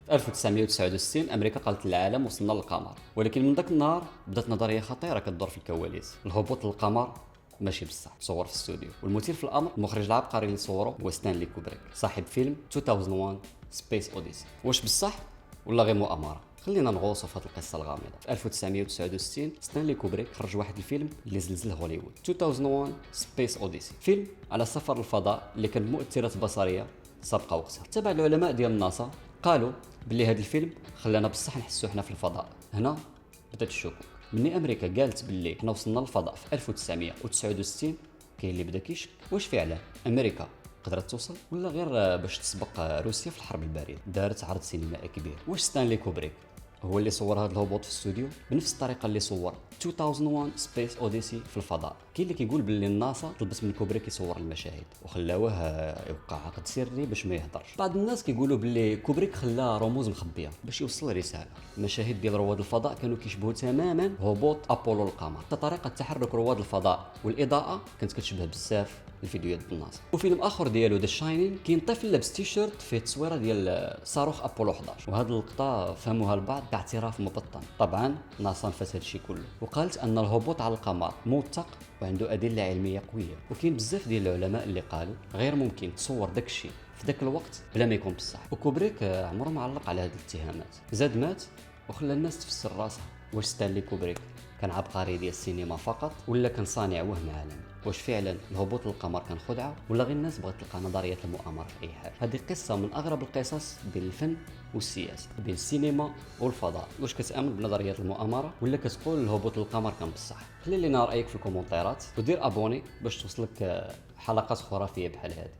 في 1969 امريكا قالت للعالم وصلنا للقمر، ولكن من ذاك النهار بدات نظريه خطيره كتدور في الكواليس. الهبوط للقمر ماشي بصح، تصور في الاستوديو، والمثير في الامر المخرج العبقري اللي صوره هو ستانلي كوبريك صاحب فيلم 2001 سبيس اوديسي. واش بصح ولا غير مؤامره؟ خلينا نغوصوا في هذه القصه الغامضه. في 1969 ستانلي كوبريك خرج واحد الفيلم اللي زلزل هوليوود، 2001 سبيس اوديسي، فيلم على سفر الفضاء اللي كان مؤثرات بصريه سابقه وقتها. تبع العلماء ديال الناسا قالوا باللي هذا الفيلم خلانا بصح نحسوا حنا في الفضاء. هنا بدات الشكوك. مني امريكا قالت باللي حنا وصلنا للفضاء في 1969 كاين اللي بدا كيشك واش فعلا امريكا قدرت توصل ولا غير باش تسبق روسيا في الحرب البارده. دارت عرض سينمائي كبير. واش ستانلي كوبريك هو اللي صور هذا الهبوط في الاستوديو بنفس الطريقه اللي صور 2001 سبيس اوديسي في الفضاء؟ كاين اللي كيقول باللي الناسا طلبت من كوبريك يصور المشاهد وخلاوه يوقع عقد سري باش ما يهضرش. بعض الناس كيقولوا باللي كوبريك خلى رموز مخبيه باش يوصل رساله. المشاهد ديال رواد الفضاء كانوا كيشبهوا تماما هبوط ابولو للقمر، حتى طريقه تحرك رواد الفضاء والاضاءه كانت كتشبه بزاف الفيديوهات ديال الناس. وفيلم اخر ديالو ذا شاينين كاين طفل لابس تيشيرت فيه تصويره ديال صاروخ ابولو 11، وهذه اللقطه فهموها البعض باعتراف مبطن. طبعا ناسا نفت هذا الشيء كله وقالت ان الهبوط على القمر موثق وعنده ادله علميه قويه، وكاين بزاف ديال العلماء اللي قالوا غير ممكن تصور داك الشيء في ذاك الوقت بلا ما يكون بصح. وكوبريك عمره ما علق على هذه الاتهامات، زاد مات وخلى الناس تفسر راسها. واش ستانلي كوبريك كان عبقري ديال السينما فقط ولا كان صانع وهم عالمي؟ واش فعلا الهبوط للقمر كان خدعه ولا غير الناس بغات تلقى نظريات المؤامره في اي حاجه؟ هذه قصه من اغرب القصص بين الفن والسياسه، بين السينما والفضاء. واش كتامن بنظريات المؤامره ولا كتقول الهبوط للقمر كان بصح؟ خلي لنا رايك في الكومنتات ودير ابوني باش توصلك حلقات خرافيه بحال هذه.